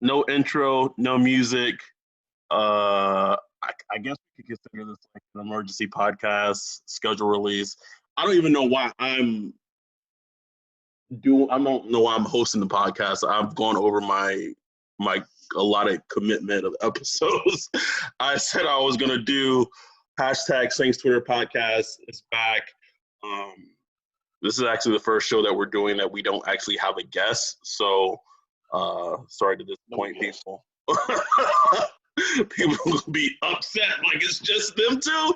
no intro, no music. I guess we could consider this like an emergency podcast schedule release. I don't even know why I don't know why I'm hosting the podcast. I've gone over my allotted commitment of episodes. I said I was gonna do hashtag Saints Twitter podcast. It's back. Um, this is actually the first show that we're doing that we don't actually have a guest. So sorry to disappoint people. People will be upset like it's just them two.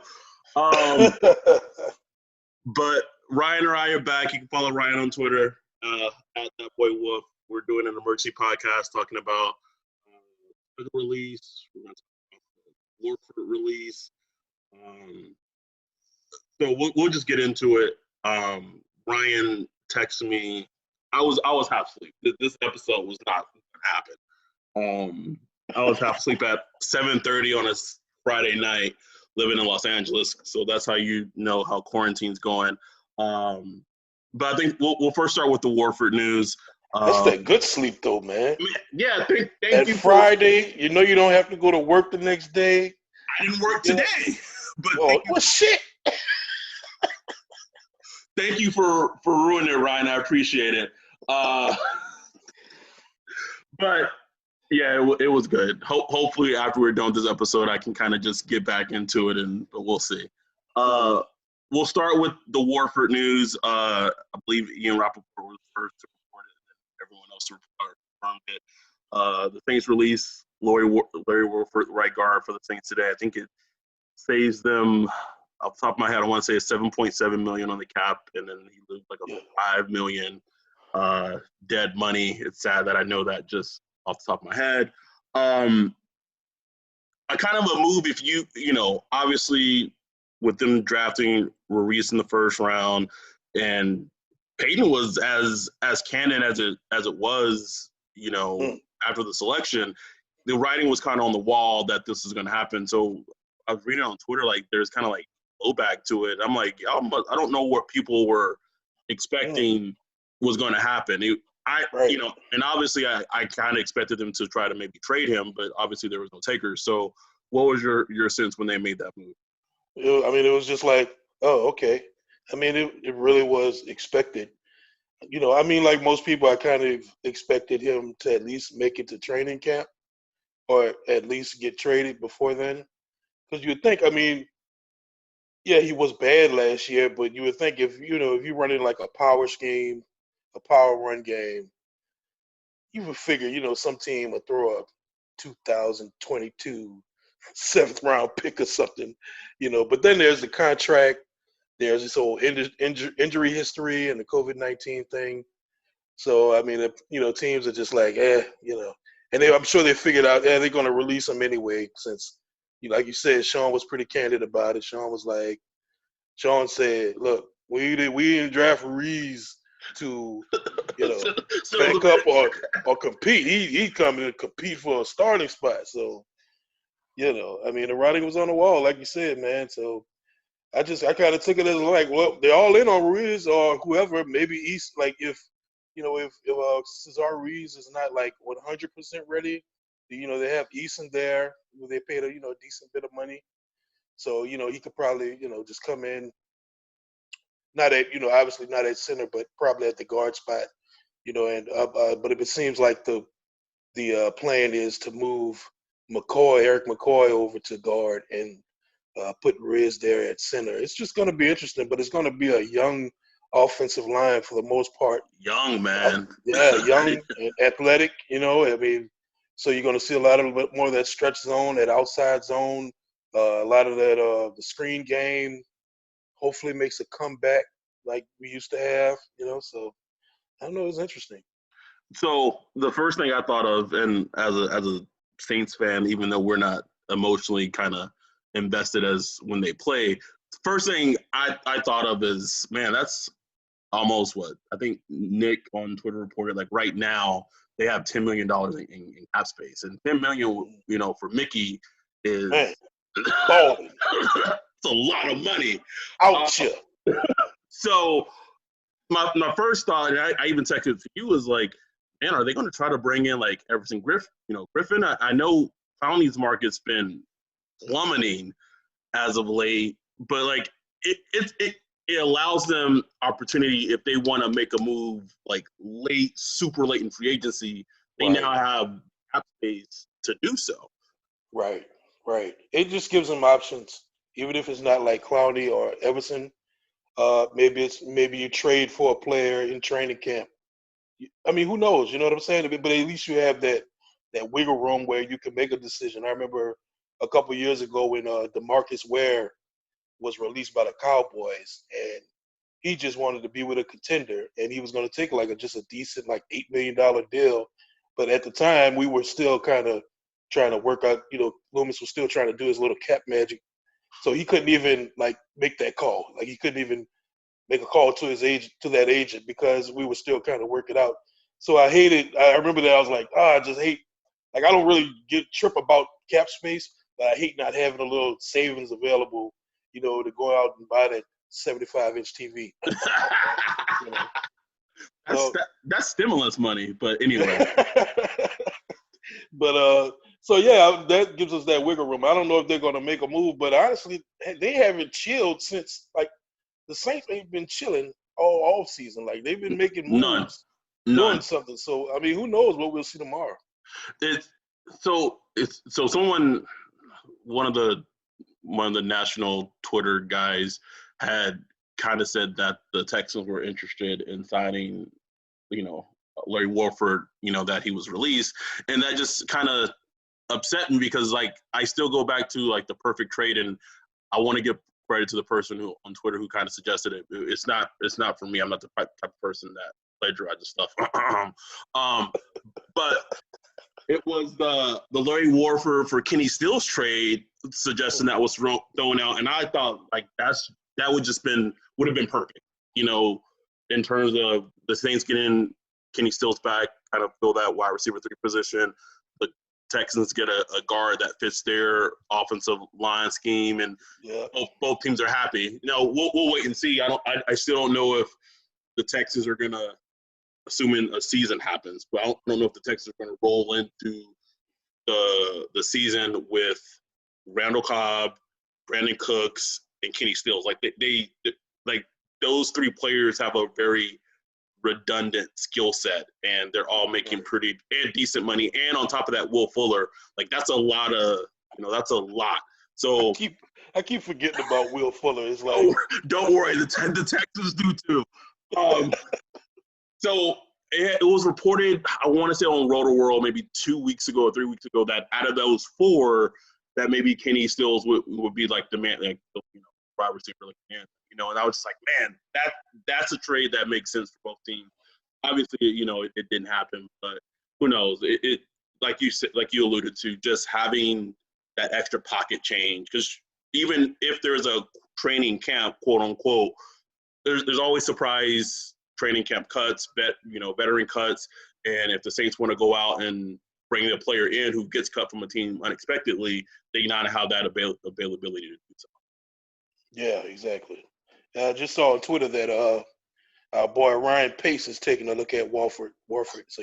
But Ryan and I are back. You can follow Ryan on Twitter at that boy Wolf. We're doing an emergency podcast talking about the release. We're going to talk about the Warford release. So we'll just get into it. Ryan texted me. I was half asleep. This episode was not going to happen. I was half asleep at 7:30 on a Friday night, living in Los Angeles. So that's how you know how quarantine's going. But I think we'll first start with the Warford news. That's that good sleep, though, man. Yeah, thank you. Friday, you know you don't have to go to work the next day. I didn't work today. But well, shit. Thank you for ruining it, Ryan. I appreciate it. But yeah, it was good. Hopefully, after we're done with this episode, I can kind of just get back into it, but we'll see. We'll start with the Warford news. I believe Ian Rappaport was first to report it, and everyone else confirmed it. The Saints release Larry Warford, right guard for the Saints today. I think it saves them, off the top of my head, I want to say it's $7.7 million on the cap, and then he loses like a $5 million dead money. It's sad that I know that just off the top of my head. A kind of a move if you know, obviously with them drafting Ruiz in the first round, and Peyton was as canon as it was, you know, after the selection, the writing was kind of on the wall that this is going to happen. So I was reading on Twitter, like there's kind of like blowback to it. I'm like, I don't know what people were expecting was going to happen. You know, and obviously I kind of expected them to try to maybe trade him, but obviously there was no takers. So what was your sense when they made that move? I mean, it was just like, oh, okay. I mean, it really was expected. You know, I mean, like most people, I kind of expected him to at least make it to training camp or at least get traded before then. Because you would think, I mean, yeah, he was bad last year, but you would think if you're running like a power scheme, a power run game, you would figure, some team would throw a 2022 seventh round pick or something, But then there's the contract, there's this whole injury history and the COVID-19 thing. So I mean, teams are just like, and I'm sure they figured out, they're going to release him anyway, since, like you said, Sean was pretty candid about it. Sean said, look, we didn't draft Reeves to, back up or compete. He coming to compete for a starting spot. So, I mean, the writing was on the wall, like you said, man. So I kind of took it as like, well, they're all in on Reeves or whoever. Maybe East, like if Cesar Reeves is not like 100% ready, they have Eason there, who they paid a decent bit of money. So, he could probably, just come in, not at, obviously not at center, but probably at the guard spot, and but if it seems like the plan is to move Eric McCoy over to guard and put Riz there at center. It's just going to be interesting, but it's going to be a young offensive line for the most part. Young, man. Young and athletic, I mean, so you're going to see a lot of more of that stretch zone, that outside zone, a lot of that the screen game hopefully makes a comeback like we used to have, so I don't know, it's interesting. So the first thing I thought of, and as a Saints fan, even though we're not emotionally kind of invested as when they play, first thing I thought of is, man, that's almost what I think Nick on Twitter reported, like right now they have $10 million in cap space, and $10 million, for Mickey is it's a lot of money. Ouch. So my first thought, and I even texted it to you, was like, man, are they going to try to bring in like Everson Griffin? I know Clowney's market's been plummeting as of late, but like it allows them opportunity if they want to make a move like super late in free agency. They Right. now have cap space to do so. Right. It just gives them options, even if it's not like Clowney or Everson. Maybe you trade for a player in training camp. I mean, who knows? You know what I'm saying? But at least you have that wiggle room where you can make a decision. I remember a couple years ago when DeMarcus Ware was released by the Cowboys, and he just wanted to be with a contender, and he was going to take like just a decent like $8 million deal. But at the time, we were still kind of trying to work out. Loomis was still trying to do his little cap magic, so he couldn't even like make that call. Like he couldn't even make a call to that agent because we were still kind of working out. So I hated. I remember that I was like, I just hate. Like I don't really trip about cap space, but I hate not having a little savings available, to go out and buy that 75-inch TV. That's stimulus money, but anyway. But so yeah, that gives us that wiggle room. I don't know if they're going to make a move, but honestly, they haven't chilled since like the Saints ain't been chilling all off season. Like they've been making moves, doing something. So I mean, who knows what we'll see tomorrow? One of the national Twitter guys had kind of said that the Texans were interested in signing, Larry Warford, that he was released, and that just kind of upset me because like I still go back to like the perfect trade, and I want to give credit to the person who on Twitter who kind of suggested it. It's not for me. I'm not the type of person that plagiarizes stuff. But it was the Larry Warford for Kenny Stills trade suggestion that was thrown out, and I thought like that would have been perfect, in terms of the Saints getting Kenny Stills back, kind of fill that wide receiver 3 position. The Texans get a guard that fits their offensive line scheme, and both teams are happy. We'll wait and see. I still don't know if the Texans are gonna, assuming a season happens, but I don't know if the Texans are gonna roll into the season with Randall Cobb, Brandon Cooks, and Kenny Stills. Like they those 3 players have a very redundant skill set, and they're all making pretty and decent money. And on top of that, Will Fuller, like that's a lot. So I keep forgetting about Will Fuller. It's like don't worry, the Texans do too. So it was reported, I want to say on Roto World, maybe 2 weeks ago or 3 weeks ago, that out of those 4, that maybe Kenny Stills would be like the man, like wide receiver, like man. And I was just like, man, that's a trade that makes sense for both teams. Obviously, it didn't happen, but who knows? It like you said, like you alluded to, just having that extra pocket change. Because even if there's a training camp, quote unquote, there's always surprise training camp cuts, veteran cuts, and if the Saints want to go out and bring a player in who gets cut from a team unexpectedly, they not have that availability to do so. Yeah, exactly. I just saw on Twitter that our boy Ryan Pace is taking a look at Warford. So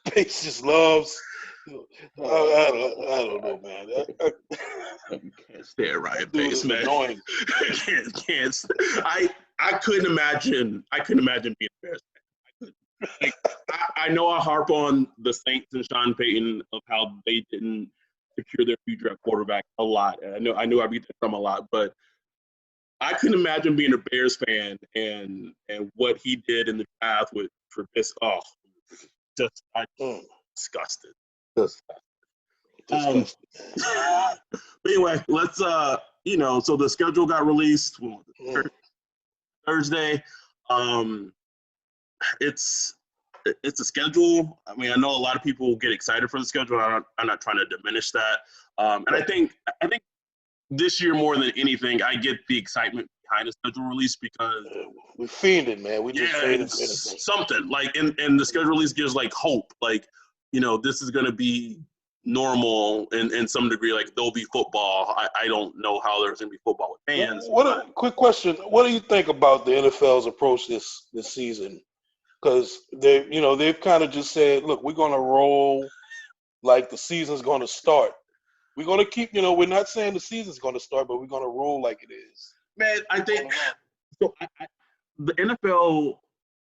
Pace just loves. I don't know, man. You can't stare at Ryan Pace, man. Annoying. can't. I couldn't imagine. being a Bears fan. I know I harp on the Saints and Sean Payton of how they didn't secure their future at quarterback a lot. And I knew I beat that drum a lot, but I couldn't imagine being a Bears fan and what he did in the draft with Trubisky. Oh, disgusted. But anyway, let's so the schedule got released Thursday. It's a schedule. I mean, I know a lot of people get excited for the schedule. I'm not trying to diminish that. And I think this year more than anything, I get the excitement behind the schedule release because we're fiending, man. We just fiending something like, and the schedule release gives like hope, like this is going to be normal in some degree. Like there'll be football. I don't know how there's going to be football with fans. Quick question: what do you think about the NFL's approach this season because they've kind of just said, look, we're going to roll like the season's going to start. We're going to keep, we're not saying the season's going to start, but we're going to roll like it is. Man, I think so. The NFL,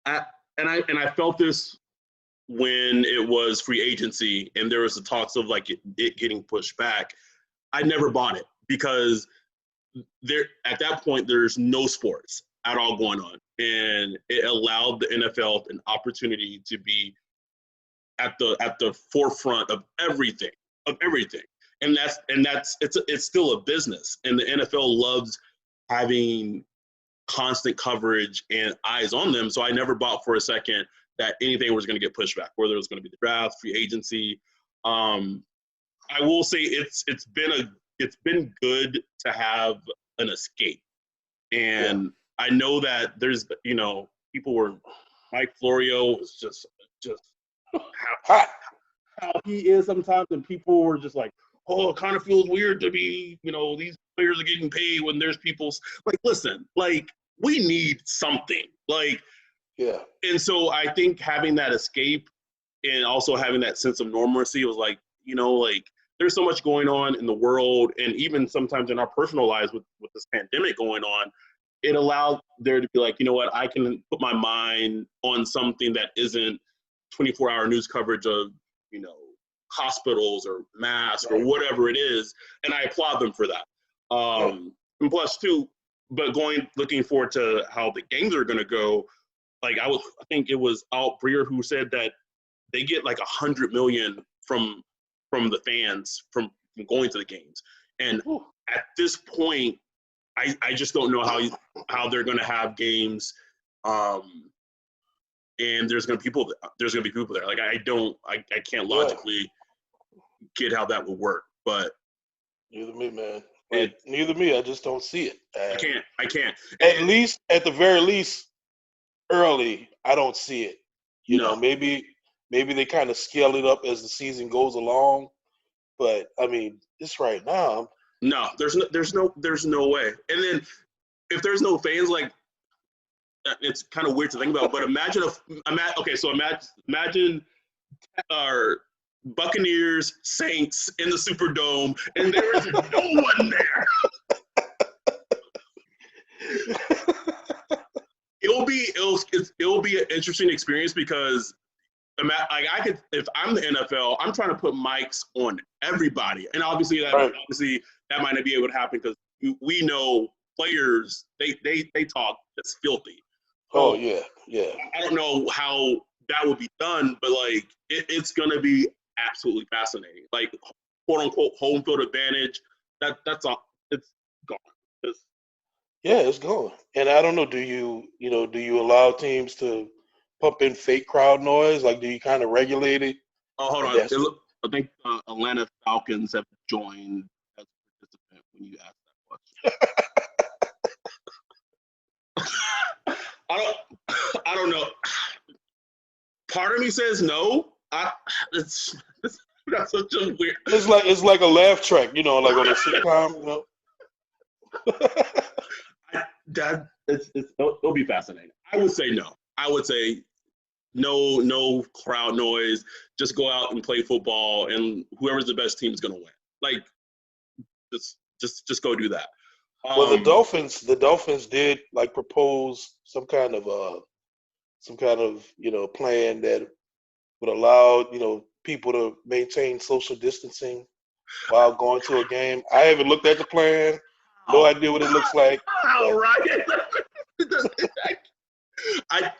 and I felt this when it was free agency and there was the talks of like it getting pushed back. I never bought it because there at that point there's no sports at all going on, and it allowed the NFL an opportunity to be at the forefront of everything, and that's it's still a business, and the NFL loves having constant coverage and eyes on them. So I never bought for a second that anything was going to get pushed back, whether it was going to be the draft, free agency. I will say it's been good to have an escape, and I know that there's people were Mike Florio was just how he is sometimes, and people were just like, oh, it kind of feels weird to be these players are getting paid when there's people like, listen, like we need something, like. Yeah. And so I think having that escape and also having that sense of normalcy was like, like there's so much going on in the world, and even sometimes in our personal lives with this pandemic going on, it allowed there to be like, you know what, I can put my mind on something that isn't 24-hour news coverage of, hospitals or masks or whatever it is. And I applaud them for that. And plus too, but looking forward to how the games are going to go. Like I think it was Alt Breer who said that they get like $100 million from the fans from going to the games. And at this point, I just don't know how they're going to have games, and there's going to be people there. Like I can't logically get how that would work. But neither me, man. Neither me. I just don't see it. I can't. At the very least, early, I don't see it. Maybe they kind of scale it up as the season goes along. But I mean, this right now. No, there's no way. And then if there's no fans, like it's kind of weird to think about. But imagine our Buccaneers, Saints in the Superdome, and there is no one there. It'll be an interesting experience because if I'm the NFL, I'm trying to put mics on everybody, and obviously that might not be able to happen because we know players they talk just filthy. So, yeah. I don't know how that would be done, but like it's gonna be absolutely fascinating. Like quote unquote home field advantage. That's all. It's gone. It's gone. And I don't know. Do you allow teams to pump in fake crowd noise? Like, do you kind of regulate it? Oh, hold on. I think Atlanta Falcons have joined as a participant when you ask that question. I don't know. Part of me says no. That's such a weird. It's like a laugh track, like on a sitcom. It'll be fascinating. I would say no. I would say no crowd noise. Just go out and play football, and whoever's the best team is gonna win. Like, just go do that. Well, the Dolphins did like propose some kind of plan that would allow people to maintain social distancing while going to a game. I haven't looked at the plan. No idea what it looks like. All right. I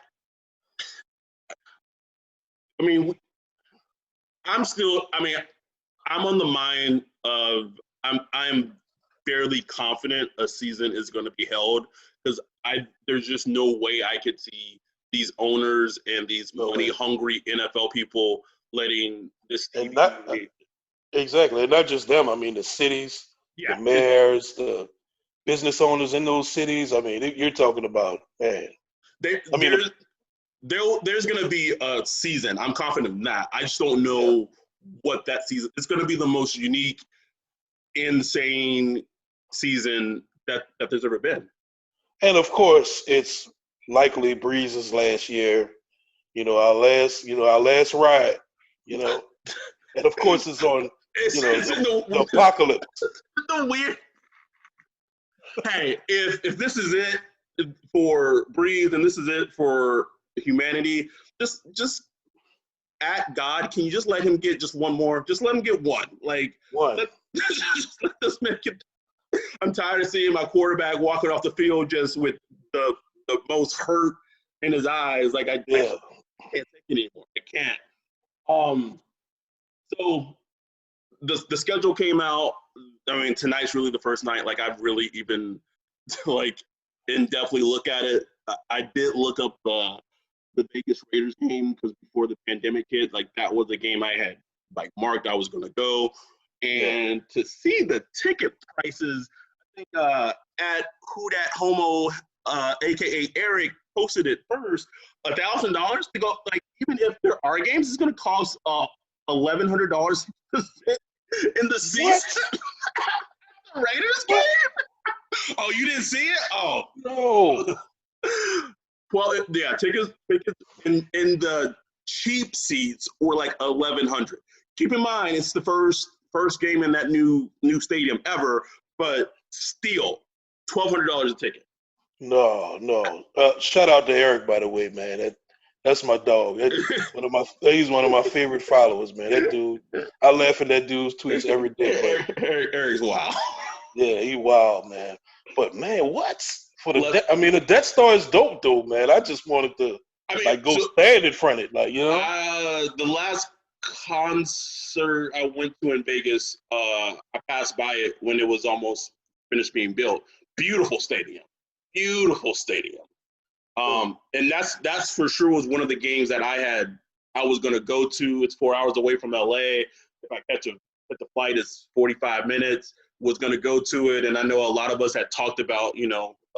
mean, I'm on the mind of I'm fairly confident a season is going to be held because there's just no way I could see these owners and these money-hungry NFL people letting this team. Exactly, and not just them. I mean, the cities, the mayors, the business owners in those cities. I mean, you're talking about, man. There's going to be a season. I'm confident in that. I just don't know what that season. It's going to be the most unique, insane season that there's ever been. And of course, it's likely Breeze's last year. our last ride, and of course it's on, It's in the apocalypse. the weird. Hey, if this is it for Breathe and this is it for humanity, just at God, can you just let him get just one more? Just let him get one. Like One. just let this man get. I'm tired of seeing my quarterback walking off the field just with the most hurt in his eyes. Like I can't take it anymore. I can't. So the schedule came out. I mean, tonight's really the first night. Like I've really even like in depthly look at it. I did look up the Vegas Raiders game because before the pandemic hit, like that was a game I had like marked I was going to go, and to see the ticket prices, I think at Who Dat Homo, aka Eric, posted it first, $1,000 to go. Like even if there are games, it's going to cost $1,100 to sit in the seats. Raiders game? Oh, you didn't see it? Oh no. Well, yeah, tickets in the cheap seats were like $1,100. Keep in mind, it's the first game in that new stadium ever, but still, $1,200 a ticket. No. Shout out to Eric, by the way, man. That's my dog. He's one of my favorite followers, man. That dude, I laugh at that dude's tweets every day. Eric's wild. Yeah, he wild, man. But man, what? The Death Star is dope, though, man. I just wanted to go stand in front of it, The last concert I went to in Vegas, I passed by it when it was almost finished being built. Beautiful stadium. And that's for sure was one of the games that I was going to go to. It's 4 hours away from LA. If I catch the flight, it's 45 minutes. Was going to go to it, and I know a lot of us had talked about,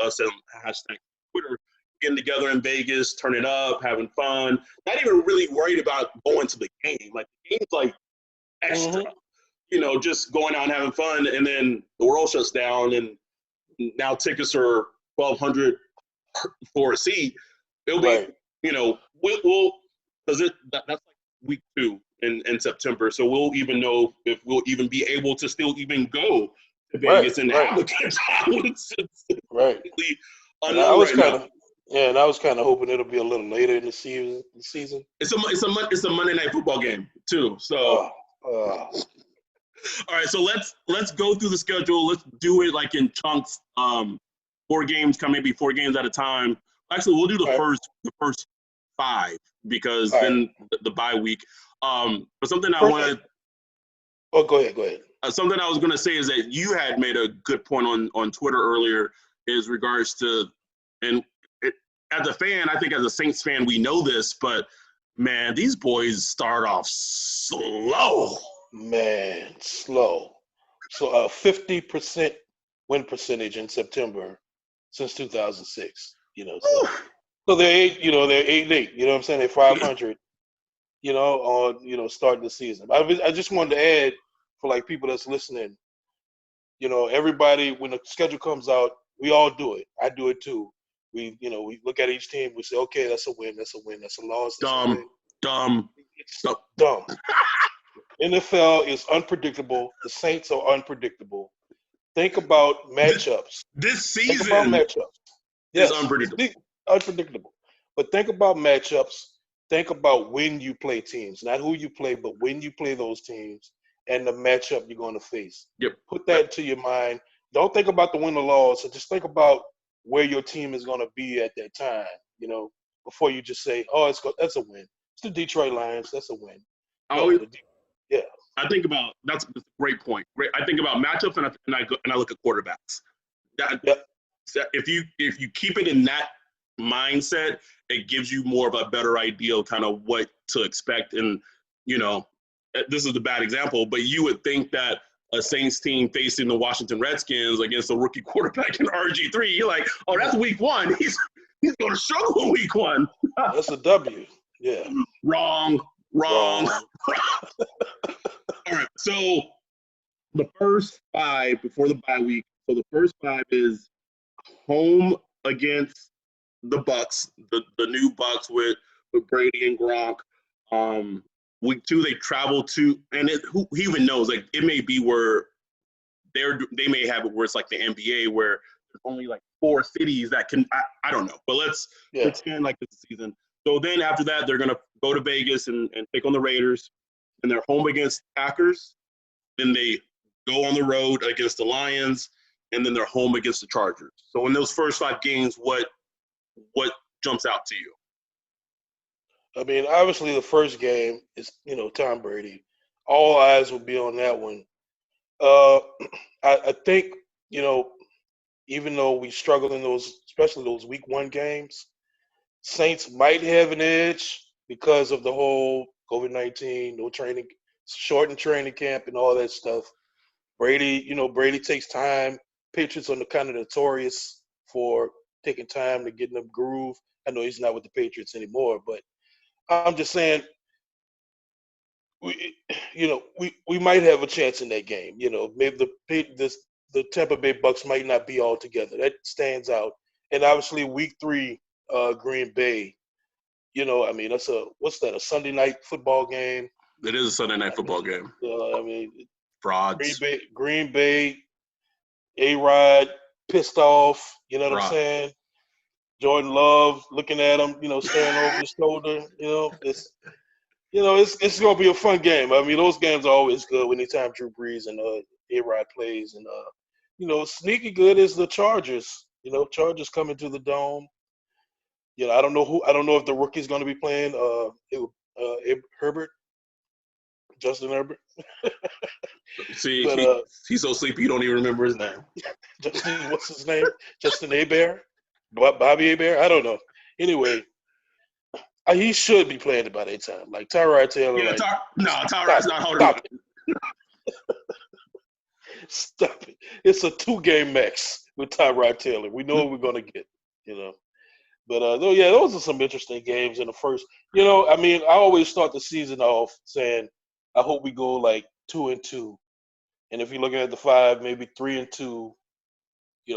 us and hashtag Twitter getting together in Vegas, turning up, having fun. Not even really worried about going to the game. Like the game's like extra, just going out and having fun, and then the world shuts down, and now tickets are $1,200 for a seat. It'll be, we'll because that's like week 2 in September, so we'll even know if we'll even be able to still even go to Vegas and have a good time. It's and I was kind of hoping it'll be a little later in the season. It's a Monday Night Football game too. So, all right. So let's go through the schedule. Let's do it like in chunks. 4 games, maybe 4 games at a time. Actually, we'll do the first 5 because then the bye week. But something I wanted. Oh, go ahead. Something I was going to say is that you had made a good point on Twitter earlier is regards to, and as a fan, I think as a Saints fan, we know this, but man, these boys start off slow. Man, slow. So a 50% win percentage in September since 2006. So they're 8-8. You know what I'm saying? They're 500. On starting the season. I just wanted to add for like people that's listening. Everybody when the schedule comes out, we all do it. I do it too. We look at each team. We say, okay, that's a win. That's a win. That's a loss. Dumb. It's dumb. NFL is unpredictable. The Saints are unpredictable. Think about matchups. This season think about matchups. Yes, is unpredictable. Unpredictable. But think about matchups. Think about when you play teams, not who you play, but when you play those teams and the matchup you're going to face. Yep. Put that to your mind. Don't think about the win or loss. Just think about where your team is going to be at that time, before you just say, oh, that's a win. It's the Detroit Lions. That's a win. I think about that's a great point. I think about matchups and I look at quarterbacks. If you keep it in that mindset, it gives you more of a better idea of kind of what to expect. And this is a bad example, but you would think that a Saints team facing the Washington Redskins against a rookie quarterback in RG3, you're like, oh, that's week 1. He's going to struggle week 1. That's a W. Yeah. Wrong. All right. So the first 5 before the bye week. So the first 5 is home against the Bucks, the new Bucks with with Brady and Gronk. Week 2 they travel to, and who even knows? Like it may be where they may have it where it's like the NBA where there's only like 4 cities that can. I don't know, but let's pretend like this season. So then after that, they're gonna go to Vegas and take on the Raiders, and they're home against Packers. Then they go on the road against the Lions, and then they're home against the Chargers. So in those first 5 games, what jumps out to you? I mean, obviously the first game is, Tom Brady. All eyes will be on that one. I think, even though we struggled in those, especially those week 1 games, Saints might have an edge because of the whole COVID-19, no training, shortened training camp and all that stuff. Brady takes time. Patriots are kind of notorious for taking time to get in the groove. I know he's not with the Patriots anymore, but I'm just saying, we might have a chance in that game. Maybe the Tampa Bay Bucks might not be all together. That stands out. And obviously, week 3, Green Bay. That's a Sunday night football game. It is a Sunday night football game. Frauds. Green Bay, A-Rod pissed off. You know what I'm saying? Jordan Love looking at him, staring over his shoulder. It's gonna be a fun game. I mean, those games are always good anytime Drew Brees and A-Rod plays, and sneaky good is the Chargers. Chargers coming to the Dome. I don't know if the rookie's going to be playing. Justin Herbert. See, he's so sleepy you don't even remember his name. Justin, what's his name? Justin Hebert? Bobby Hebert? I don't know. Anyway, he should be playing by that time. Like Tyrod Taylor. Yeah, Tyrod's not holding up. Stop it. It's a 2-game max with Tyrod Taylor. We know what we're going to get, But, those are some interesting games in the first. I always start the season off saying, I hope we go like 2-2. And if you're looking at the 5, maybe 3-2,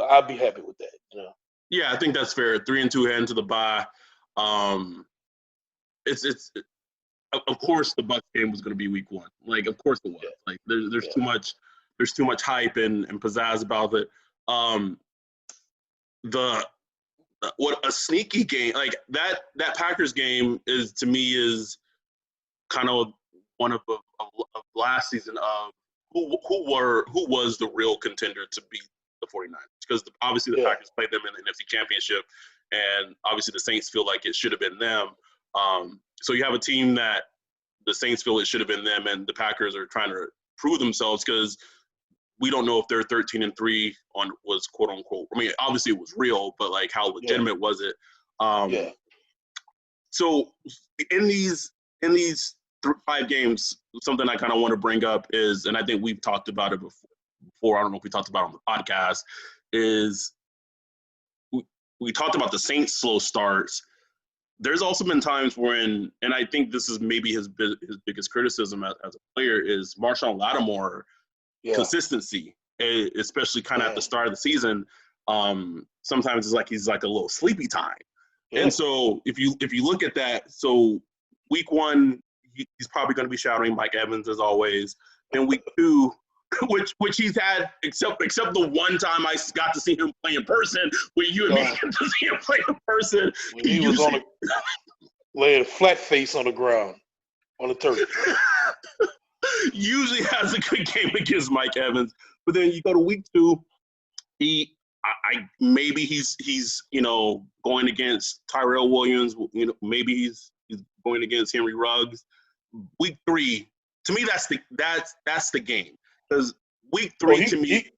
I'll be happy with that, Yeah, I think that's fair. 3-2 heading to the bye. It's of course the Bucs game was going to be week 1. Like, of course it was. Like, there's too much hype and pizzazz about it. What a sneaky game, like that Packers game is, to me, is kind of one of last season of who was the real contender to beat the 49ers, because obviously the Packers played them in the NFC Championship, and obviously the Saints feel like it should have been them. So you have a team that the Saints feel it should have been them, and the Packers are trying to prove themselves, because we don't know if their 13-3 was quote unquote. I mean, obviously it was real, but like how legitimate was it? So in these 5 games, something I kind of want to bring up is, and I think we've talked about it before. I don't know if we talked about it on the podcast. Is we talked about the Saints' slow starts. There's also been times when, and I think this is maybe his biggest criticism as a player, is Marshawn Lattimore. Consistency, especially kind of at the start of the season. Sometimes it's like he's like a little sleepy time. And so if you look at that, so week 1, he's probably going to be shouting Mike Evans as always. Then week 2, which he's had, except the one time I got to see him play in person, where you and me get to see him play in person. He was laying flat face on the ground on the turf. Usually has a good game against Mike Evans, but then you go to week 2, maybe he's going against Tyrell Williams, maybe he's going against Henry Ruggs. Week 3, to me, that's the game, because week 3 to me,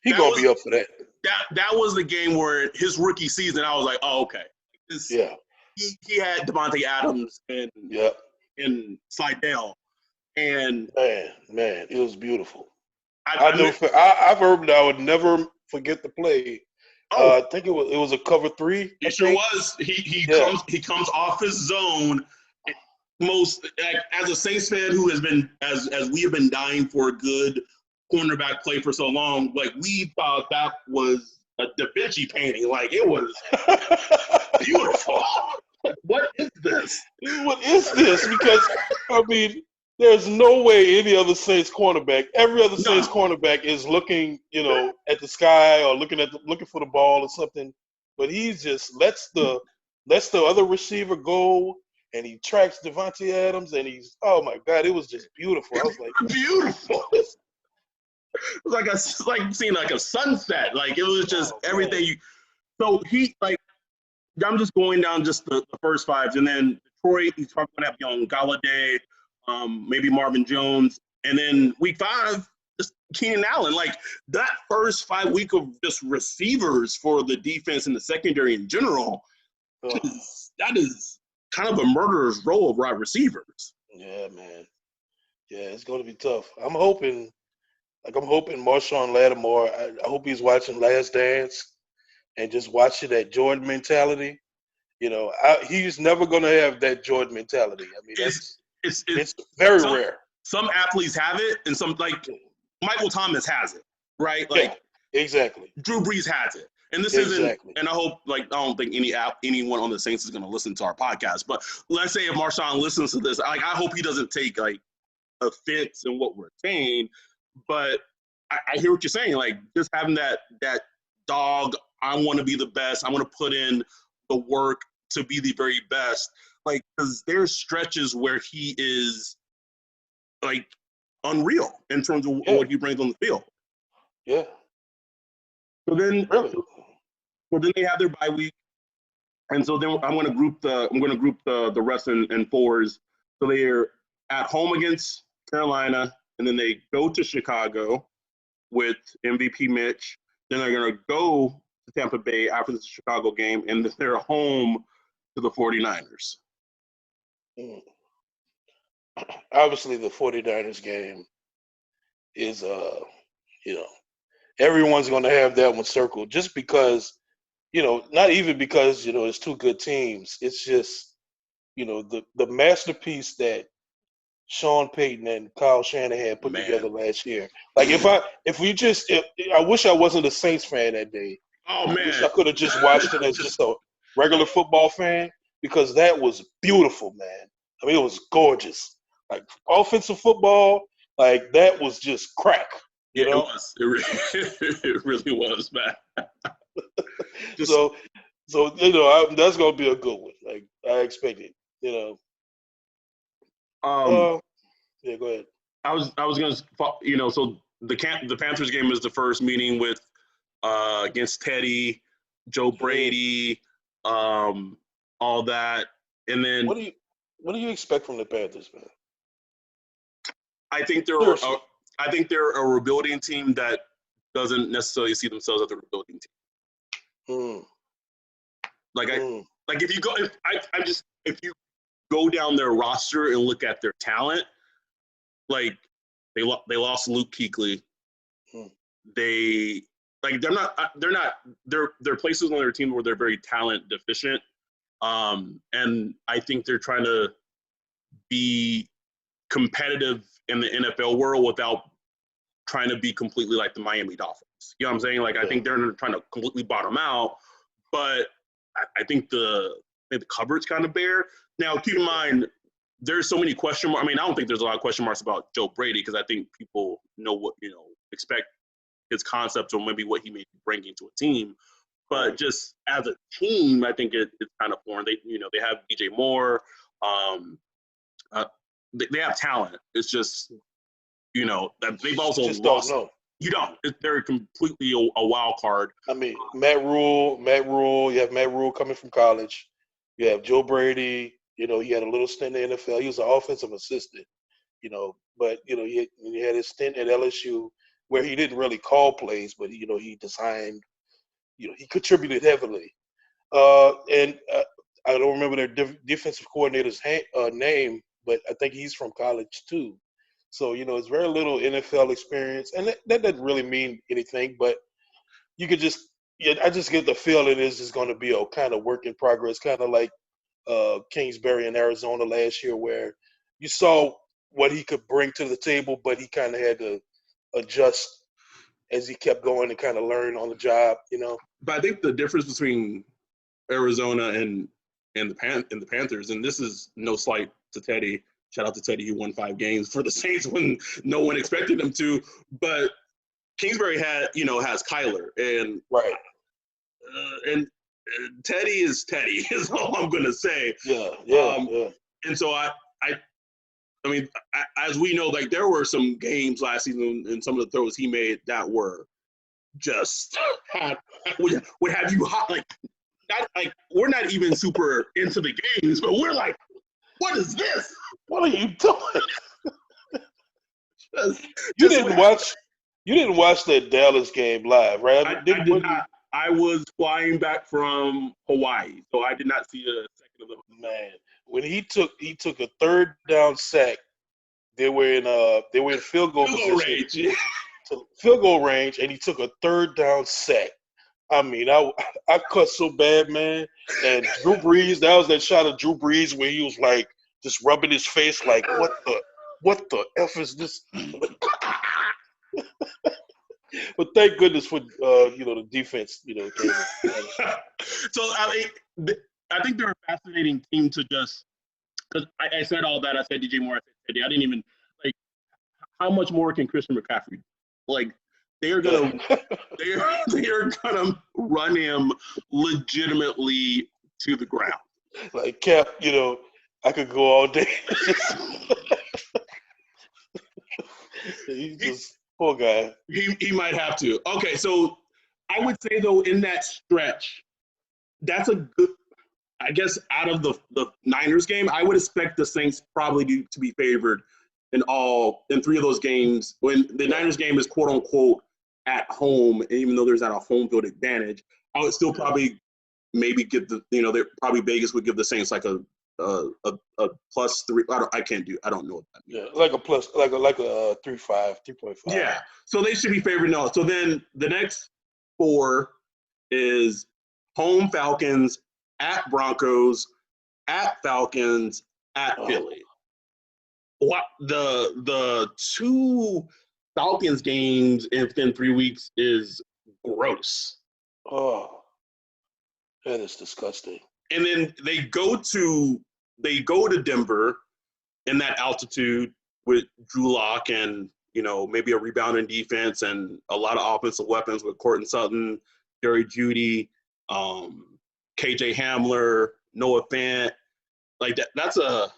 he gonna be up for that. That was the game where his rookie season, I was like, oh, okay, he had Devontae Adams and Slidell. And man, it was beautiful. I've heard that I would never forget the play. I think it was a cover 3. It sure was. He comes off his zone. As a Saints fan who has been as we have been dying for a good cornerback play for so long, like we thought that was a Da Vinci painting. Like it was beautiful. What is this? What is this? Because I mean, there's no way any other Saints cornerback, every other Saints No. cornerback is looking, at the sky or looking for the ball or something. But he just lets the other receiver go, and he tracks Devontae Adams, and oh my God, it was just beautiful. I was like, Beautiful. It's like seeing like a sunset. Like it was just everything. So he like I'm just going down just the first fives, and then Detroit. He's probably going to have young Galladay, maybe Marvin Jones, and then week 5, just Keenan Allen. Like that first 5 week of just receivers for the defense and the secondary in general. That is kind of a murderer's row of wide receivers. Yeah, man. Yeah, it's going to be tough. I'm hoping Marshawn Lattimore. I hope he's watching Last Dance and just watching that Jordan mentality. He's never going to have that Jordan mentality. I mean, it's very rare. Some athletes have it, and some like Michael Thomas has it, right? Like exactly. Drew Brees has it, and this isn't. And I hope, I don't think anyone on the Saints is going to listen to our podcast. But let's say if Marshawn listens to this, I hope he doesn't take like offense in what we're saying. But I hear what you're saying. Like just having that dog. I want to be the best. I want to put in the work to be the very best. Like, because there's stretches where he is like unreal in terms of what he brings on the field. Yeah. So then, they have their bye week, and so then I'm going to group the rest in fours. So they're at home against Carolina, and then they go to Chicago with MVP Mitch. Then they're going to go to Tampa Bay after the Chicago game, and then they're home to the 49ers. Obviously, the 49ers game is, everyone's going to have that one circled just because, not even because, it's two good teams. It's just, the masterpiece that Sean Payton and Kyle Shanahan put together last year. Like I wish I wasn't a Saints fan that day. Oh man, I wish I could have just watched it as just a regular football fan because that was beautiful, man. I mean, it was gorgeous. Like offensive football, like that was just crack. It was. It really was, man. So that's gonna be a good one. Like I expected. Yeah, go ahead. I was gonna, so the Panthers game is the first meeting with against Teddy, Joe Brady, all that, and then what do you expect from the Panthers, man? I think they're a rebuilding team that doesn't necessarily see themselves as a rebuilding team. Like if you go, if you go down their roster and look at their talent, like they lost Luke Kuechly. They're places on their team where they're very talent deficient. And I think they're trying to be competitive in the NFL world without trying to be completely like the Miami Dolphins. You know what I'm saying? Like I think they're trying to completely bottom out, but I think the cupboard's kind of bare. Now, keep in mind, there's so many question marks. I mean, I don't think there's a lot of question marks about Joe Brady because I think people know what, expect his concepts or maybe what he may be bringing to a team. But just as a team, I think it's kind of foreign. They have DJ Moore. They have talent. It's just, that they've also just lost. Don't know. You don't. They're completely a wild card. I mean, Matt Rule. You have Matt Rule coming from college. You have Joe Brady. He had a little stint in the NFL. He was an offensive assistant. But he had his stint at LSU where he didn't really call plays, but he designed. He contributed heavily. And I don't remember their defensive coordinator's name, but I think he's from college too. So, it's very little NFL experience. And that doesn't really mean anything, but you could I just get the feeling it's just going to be a kind of work in progress, kind of like Kingsbury in Arizona last year, where you saw what he could bring to the table, but he kind of had to adjust as he kept going and kind of learn on the job, But I think the difference between Arizona and and the Panthers. And this is no slight to Teddy. Shout out to Teddy, who won 5 games for the Saints when no one expected him to. But Kingsbury has Kyler, and right. And Teddy is Teddy is all I'm gonna say. Yeah. And so I mean, as we know, like there were some games last season and some of the throws he made that were just would have you hot, like not like we're not even super into the games, but we're like, what is this? What are you doing? You didn't watch that Dallas game live, right? I did not. I was flying back from Hawaii, so I did not see a second of the man. When he took a third down sack, they were in field goal range. Field goal range, and he took a third down sack. I mean, I cut so bad, man. And Drew Brees, that was that shot of Drew Brees where he was like just rubbing his face, like, what the F is this? But thank goodness for the defense, came in. So I think they're a fascinating team to just because I said all that. I said DJ Moore. I said Teddy. I didn't even like how much more can Christian McCaffrey? Like they're gonna run him legitimately to the ground. Like Cap, I could go all day. He's just poor guy. He might have to. Okay, so I would say though in that stretch, that's a good. I guess out of the Niners game, I would expect the Saints probably to be favored in 3 of those games. When the Niners game is quote unquote at home, and even though there's not a home field advantage, I would still probably maybe give they're probably Vegas would give the Saints like a +3. I don't know what that means. Yeah, like a plus, like a 3.5, 3.5. Yeah, so they should be favored now. So then the next 4 is home Falcons, at Broncos, at Falcons, at Philly. What the 2 Falcons games within 3 weeks is gross. Oh, that is disgusting. And then they go to Denver in that altitude with Drew Lock and maybe a rebounding defense and a lot of offensive weapons with Courtland Sutton, Jerry Jeudy, KJ Hamler, Noah Fant. Like that's a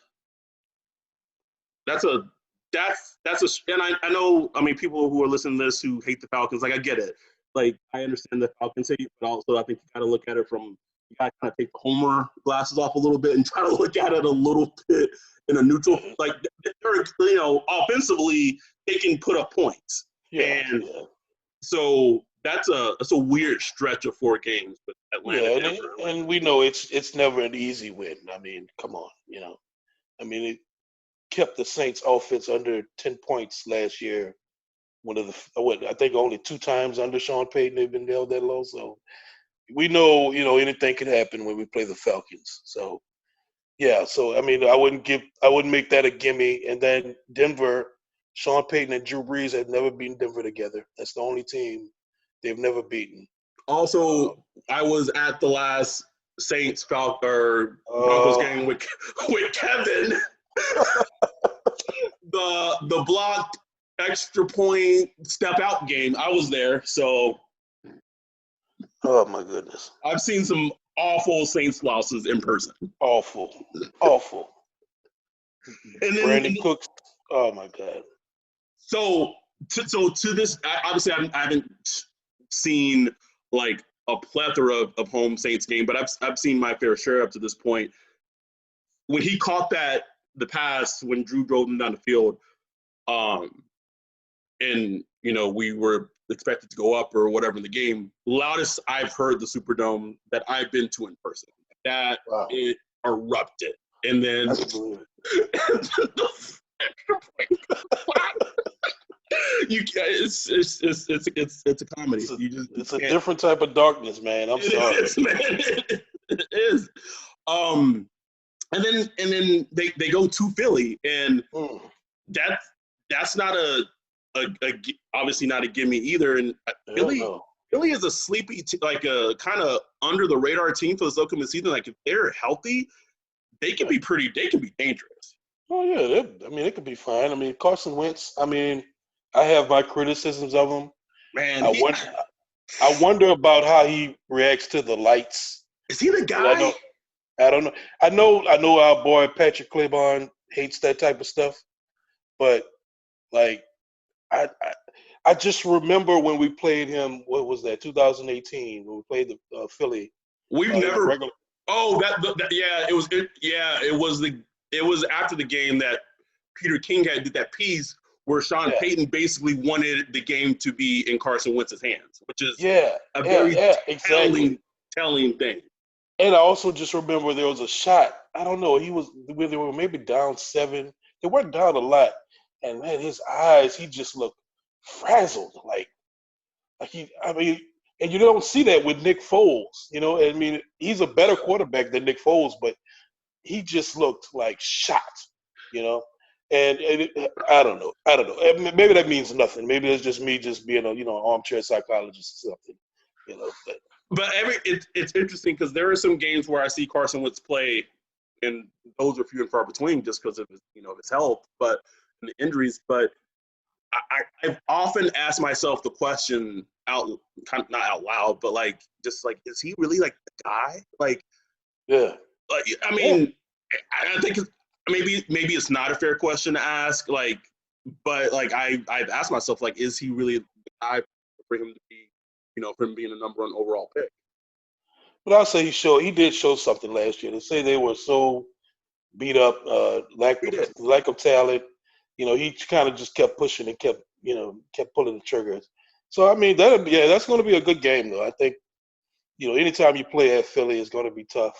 and I know, I mean, people who are listening to this who hate the Falcons, like I get it. Like I understand the Falcons hate, but also I think you got to look at it from, you got to kind of take the Homer glasses off a little bit and try to look at it a little bit in a neutral, like they're, offensively they can put up points. So that's a weird stretch of 4 games with Atlanta. And we know it's never an easy win. I mean, come on, I mean, it kept the Saints offense under 10 points last year. I think only 2 times under Sean Payton they've been held that low. So we know, anything can happen when we play the Falcons. So yeah, so I mean, I wouldn't make that a gimme. And then Denver, Sean Payton and Drew Brees have never beaten Denver together. That's the only team they've never beaten. Also, I was at the last Saints Broncos game with Kevin. the blocked extra point step out game. I was there, so. Oh my goodness! I've seen some awful Saints losses in person. Awful. And then Brandon Cooks. Oh my God. So to this, obviously I haven't seen like a plethora of home Saints game, but I've seen my fair share up to this point. When he caught the pass when Drew drove him down the field, and we were expected to go up or whatever in the game, loudest I've heard the Superdome that I've been to in person. That It erupted, and then it's a comedy. It's a different type of darkness, man. I'm sorry. It is, man. It is. And then they go to Philly, and that's not a obviously not a gimme either. And Philly Philly is a sleepy, like a kind of under the radar team for this upcoming season. Like if they're healthy, they can be dangerous. Oh yeah, it could be fine. I mean, Carson Wentz. I mean, I have my criticisms of him. Man, I wonder about how he reacts to the lights. Is he the guy? I don't know. I know our boy Patrick Claiborne hates that type of stuff, but like I just remember when we played him. What was that? 2018 when we played the Philly. We've never. Regular. Oh, yeah. It was after the game that Peter King did that piece where Sean Payton basically wanted the game to be in Carson Wentz's hands, which is a very telling thing. And I also just remember there was a shot. I don't know. They were maybe down 7. They weren't down a lot. And man, his eyes, he just looked frazzled. And you don't see that with Nick Foles. You know, I mean, he's a better quarterback than Nick Foles, but he just looked like shot, you know. And I don't know. Maybe that means nothing. Maybe it's just me just being an armchair psychologist or something, you know. But it's interesting because there are some games where I see Carson Wentz play, and those are few and far between just because of his health, but and the injuries. But I've often asked myself the question not out loud, but is he really like the guy? I mean, I think maybe it's not a fair question to ask. But I've asked myself, is he really the guy for him to be, for him being a number 1 overall pick? But I'll say he did show something last year. They say they were so beat up, lack of talent. He kind of just kept pushing and kept pulling the triggers. So I mean, that's going to be a good game, though. I think, anytime you play at Philly, it's going to be tough.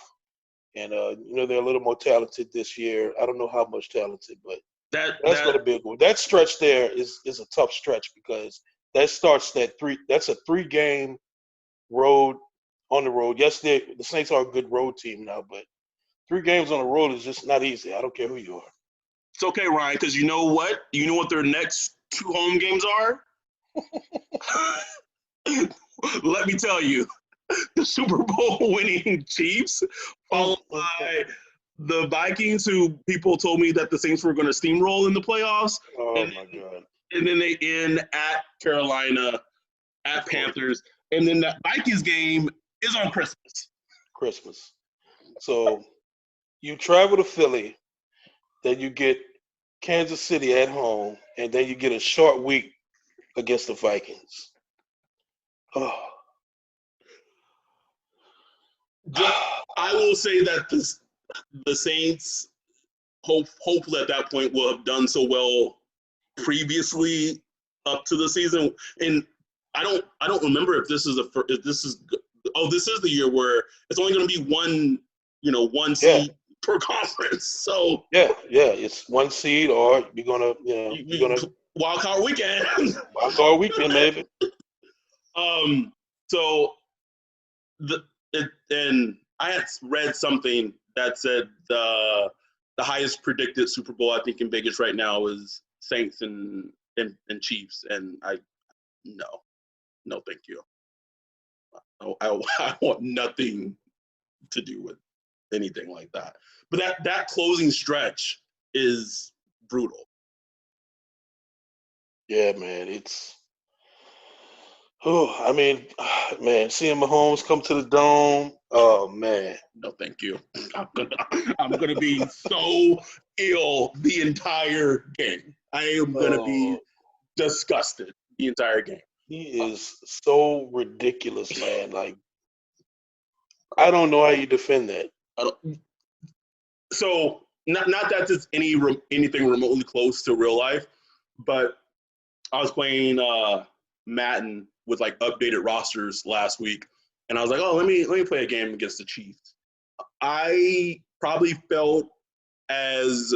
And they're a little more talented this year. I don't know how much talented, but that's going to be a good one. That stretch there is a tough stretch because that starts that's a 3-game road on the road. Yes, the Saints are a good road team now, but 3 games on the road is just not easy. I don't care who you are. It's okay, Ryan, because you know what? You know what their next 2 home games are? Let me tell you. The Super Bowl winning Chiefs, followed by the Vikings, who people told me that the Saints were going to steamroll in the playoffs. Oh, my God. And then they end at Carolina, at Panthers. And then that Vikings game is on Christmas. So you travel to Philly, then you get Kansas City at home, and then you get a short week against the Vikings. Oh. I will say that the Saints hopefully at that point will have done so well previously up to the season. And I don't remember if this is this is the year where it's only going to be one seed per conference. So it's 1 seed, or you're gonna wild card weekend. Wild card weekend, maybe. So and I had read something that said the highest predicted Super Bowl I think in Vegas right now is Saints and Chiefs, and no, thank you. I want nothing to do with anything like that. But that closing stretch is brutal. Yeah, man, seeing Mahomes come to the Dome. Oh man, no, thank you. I'm gonna be so ill the entire game. I am gonna be disgusted the entire game. He is so ridiculous, man. I don't know how you defend that. So not that it's anything remotely close to real life, but I was playing Madden with updated rosters last week, and I was like, oh, let me play a game against the Chiefs. I probably felt as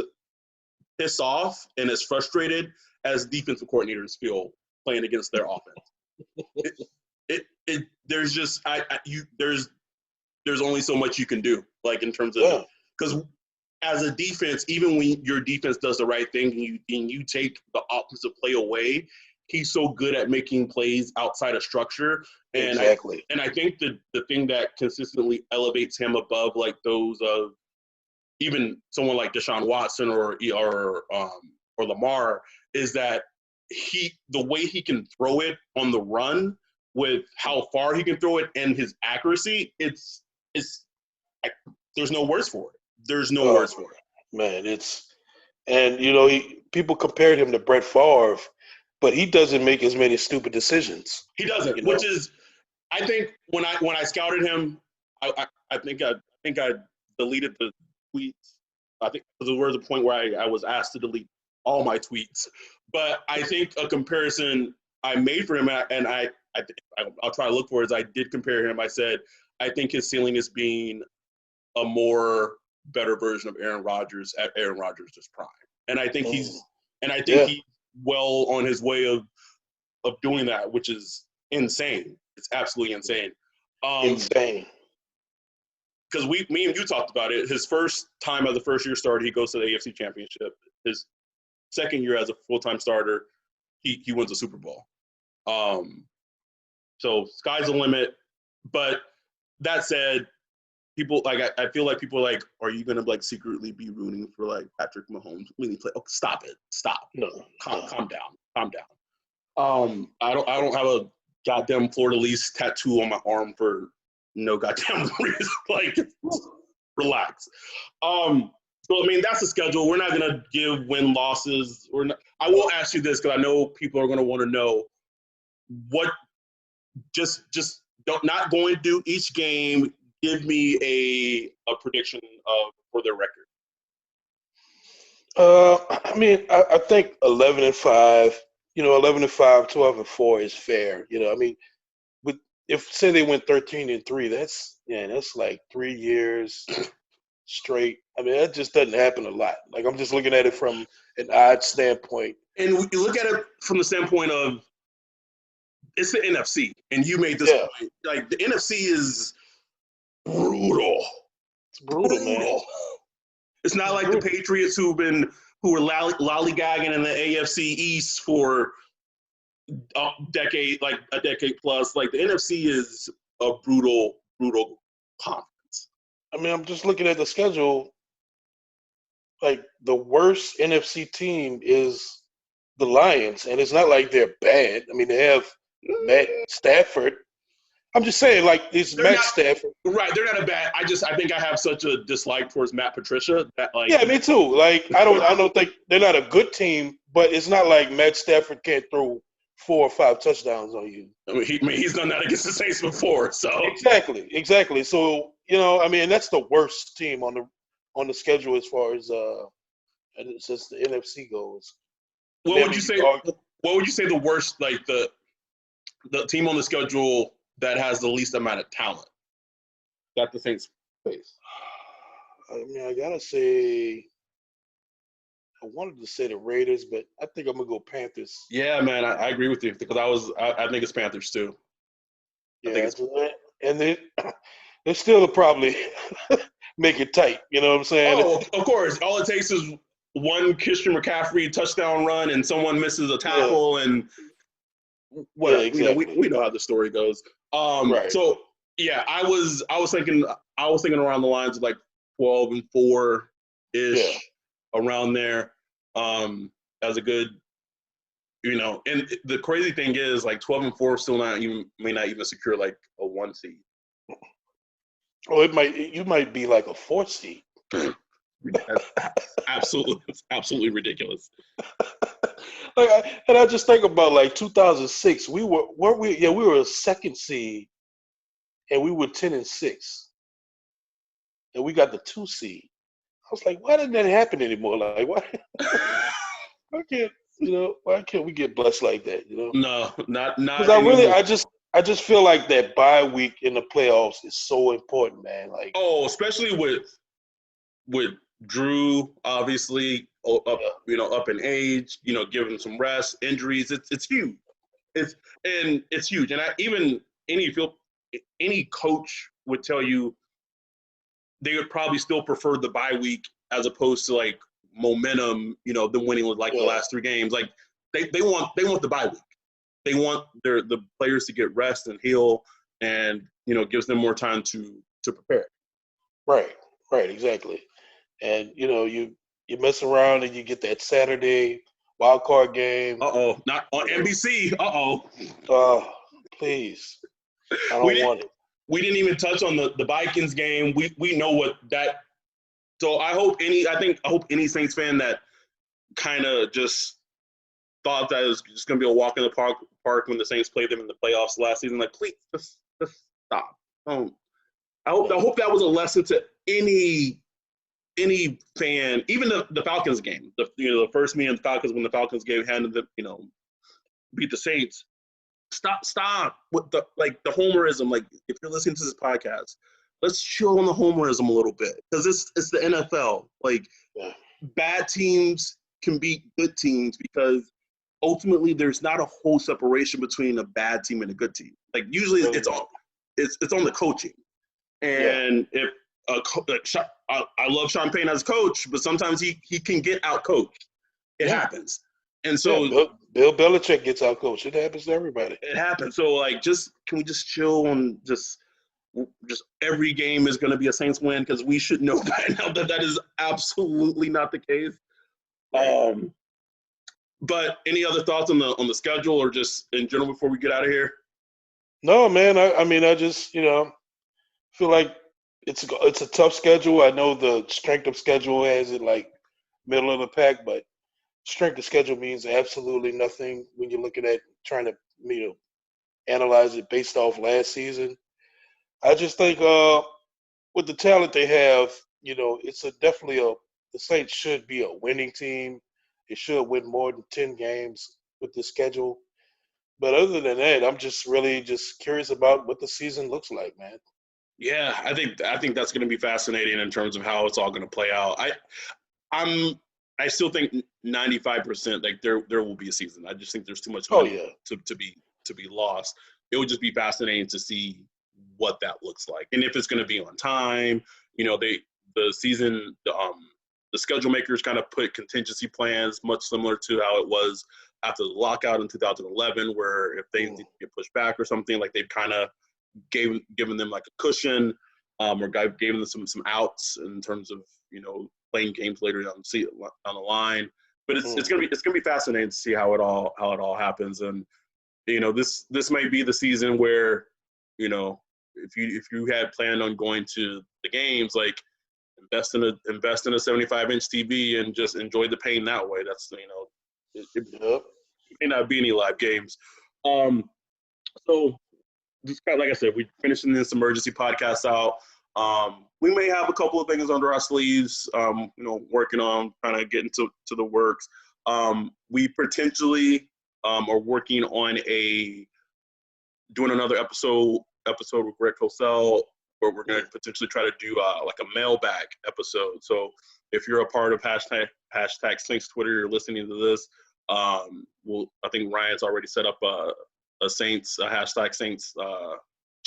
pissed off and as frustrated as defensive coordinators feel playing against their offense. There's just there's only so much you can do, in terms of because as a defense, even when your defense does the right thing and you take the offensive play away, he's so good at making plays outside of structure. And Exactly. I think the thing that consistently elevates him above like those of even someone like Deshaun Watson or Lamar is that the way he can throw it on the run with how far he can throw it and his accuracy, it's there's no words for it. There's no words for it. Man, and people compared him to Brett Favre, but he doesn't make as many stupid decisions. He doesn't, which is, I think when I scouted him, I think I deleted the tweets. I think there was a point where I was asked to delete all my tweets. But I think a comparison I made for him, and I'll try to look for it, is I did compare him. I said, I think his ceiling is being a more better version of Aaron Rodgers at Aaron Rodgers' prime. And I think he's well on his way of doing that, which is insane. It's absolutely insane. Insane. Because me and you talked about it. His first time as a first-year starter, he goes to the AFC Championship. His second year as a full-time starter, he wins a Super Bowl. So sky's the limit. But that said, people I feel like people are like, are you gonna like secretly be rooting for like Patrick Mahomes when he play? Oh, stop it! Stop. No. Calm down. Calm down. I don't have a goddamn Fleur de Lis tattoo on my arm for no goddamn reason. Like, relax. So I mean, that's the schedule. We're not gonna give win losses. I will ask you this because I know people are gonna want to know what. Just don't not going to do each game. Give me a prediction for their record. I mean, I think 11-5. 11-5, 12-4 is fair. I mean, if say they went 13-3, that's like 3 years straight. I mean, that just doesn't happen a lot. Like, I'm just looking at it from an odd standpoint. And we look at it from the standpoint of it's the NFC, and you made this point. Like, the NFC is brutal. It's brutal, man. It's not like the Patriots who were lollygagging in the AFC East for a decade plus. Like, the NFC is a brutal conference. I mean, I'm just looking at the schedule. Like, the worst NFC team is the Lions, and it's not like they're bad. I mean, they have Matt Stafford. I'm just saying, like, it's Matt Stafford. Right, they're not a bad. I think I have such a dislike towards Matt Patricia that, like. Yeah, me too. Like, I don't think they're not a good team, but it's not like Matt Stafford can't throw 4 or 5 touchdowns on you. I mean, he's done that against the Saints before, so. Exactly. So, I mean, that's the worst team on the schedule as far as since the NFC goes. What would you say the worst, like the team on the schedule that has the least amount of talent that the Saints face? I mean, I gotta say, I wanted to say the Raiders, but I think I'm gonna go Panthers. Yeah, man, I agree with you because I think it's Panthers too. Yeah, and they still probably make it tight. You know what I'm saying? Oh, of course. All it takes is one Christian McCaffrey touchdown run, and someone misses a tackle, and whatever. Exactly. We know how the story goes. Right. So yeah, I was thinking around the lines of like 12-4 ish, around there. As a good, and the crazy thing is like 12-4 still may not even secure like a 1 seed. Oh, you might be like a 4 seed. Absolutely ridiculous. And I just think about like 2006. We were a 2nd seed, and we were 10-6, and we got the 2 seed. I was like, why didn't that happen anymore? Like, why can't we get blessed like that? No, not. Because I just feel like that bye week in the playoffs is so important, man. Like, especially with Drew, obviously up in age, giving him some rest, injuries. It's huge. It's huge. And any coach would tell you they would probably still prefer the bye week as opposed to like momentum, them winning with like the last 3 games. Like they want the bye week. they want the players to get rest and heal, and gives them more time to prepare. Right, exactly. And you mess around and you get that Saturday wild card game. Not on NBC. Please, I we don't want it. We didn't even touch on the Vikings game. We know what that. So I hope any Saints fan that kind of just thought that it was just going to be a walk in the park when the Saints played them in the playoffs last season, like, please just stop. I hope that was a lesson to any fan, even the Falcons game. The first meeting of the Falcons, when the Falcons game handed them, beat the Saints. Stop with the homerism. Like, if you're listening to this podcast, let's chill on the homerism a little bit, because it's the NFL. Like, bad teams can beat good teams because ultimately there's not a whole separation between a bad team and a good team. Like, usually it's on the coaching. And if I love Sean Payton as a coach, but sometimes he can get out coached. It happens. And so Bill Belichick gets out coached. It happens to everybody. It happens. So, like, can we just chill and just every game is going to be a Saints win, because we should know by now that is absolutely not the case. But any other thoughts on the schedule, or just in general before we get out of here? No, man. I mean, I just feel like it's a tough schedule. I know the strength of schedule has it like middle of the pack, but strength of schedule means absolutely nothing when you're looking at trying to analyze it based off last season. I just think with the talent they have, it's the Saints should be a winning team. It should win more than 10 games with the schedule. But other than that, I'm just really just curious about what the season looks like, man. Yeah, I think that's going to be fascinating in terms of how it's all going to play out. I still think 95%, like, there will be a season. I just think there's too much to be lost. It would just be fascinating to see what that looks like, and if it's going to be on time. The schedule makers kind of put contingency plans, much similar to how it was after the lockout in 2011, where if they get pushed back or something, like, they've kind of given them like a cushion, or gave them some outs in terms of playing games later down the line. But it's gonna be fascinating to see how it all happens. And this might be the season where if you had planned on going to the games, like, invest in a 75-inch TV and just enjoy the pain that way. That's it may not be any live games. So just kind of, like I said, we're finishing this emergency podcast out. We may have a couple of things under our sleeves, working on kind of getting to the works. We potentially are working on doing another episode with Greg Cosell, where we're going to potentially try to do like a mailbag episode. So if you're a part of hashtag Saints Twitter, you're listening to this, I think Ryan's already set up a hashtag Saints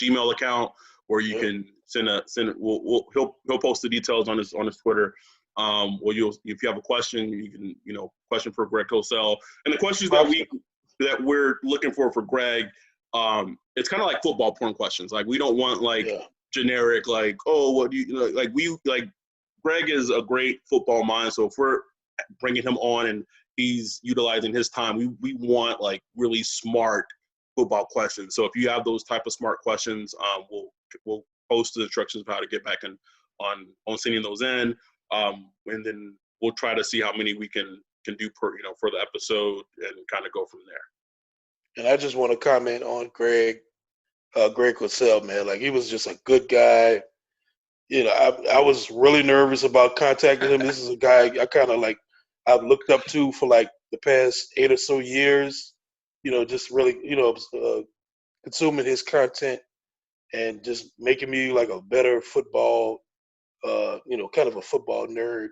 Gmail account where you can send. He'll post the details on his Twitter. If you have a question, you can question for Greg Cosell, and the questions that we're looking for Greg. It's kind of like football porn questions. Like, we don't want generic, like, what do you like? Greg is a great football mind, so if we're bringing him on and he's utilizing his time, we want like really smart football questions. So if you have those type of smart questions, we'll post the instructions of how to get back on sending those in, and then we'll try to see how many we can do per for the episode, and kind of go from there. And I just want to comment on Greg Cosell, man. Like, he was just a good guy. I was really nervous about contacting him. This is a guy I've looked up to for like the past 8 or so years. Just really, consuming his content and just making me like a better football, kind of a football nerd.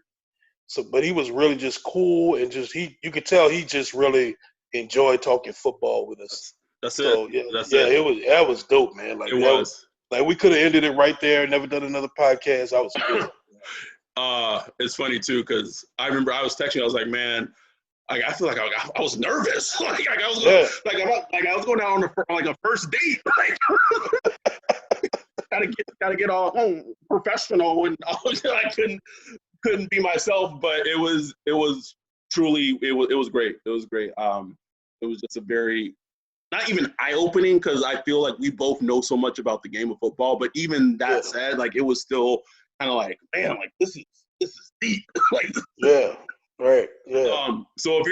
So, but he was really just cool, and you could tell he just really enjoyed talking football with us. That's so, it. That was dope, man. Like, it was. Like, we could have ended it right there, never done another podcast. I was pissed. It's funny too, because I remember I was texting. I was like, man, like I feel like I was nervous. like I was Yeah. I was going out on a first date. Like gotta get all home professional, and I couldn't be myself. But it was truly it was great. It was great. It was just a very not even eye-opening because I feel like we both know so much about the game of football. But even that said, like it was still kind of like, man, like this is deep. like, Yeah. Right. Yeah. So if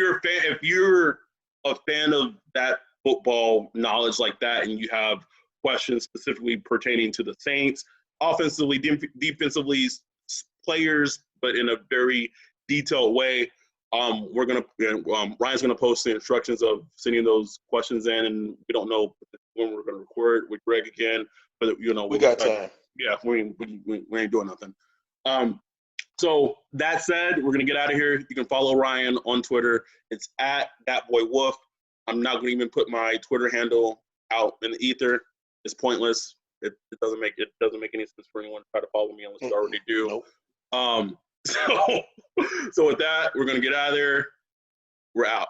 you're a fan of that football knowledge like that, and you have questions specifically pertaining to the Saints, offensively, defensively, players, but in a very detailed way, Ryan's gonna post the instructions of sending those questions in, and we don't know when we're gonna record with Greg again, but We got time. Yeah, we ain't doing nothing. So that said, we're gonna get out of here. You can follow Ryan on Twitter. It's at ThatBoyWolf. I'm not gonna even put my Twitter handle out in the ether. It's pointless. It doesn't make any sense for anyone to try to follow me unless you already do. Nope. So with that, we're gonna get out of there. We're out.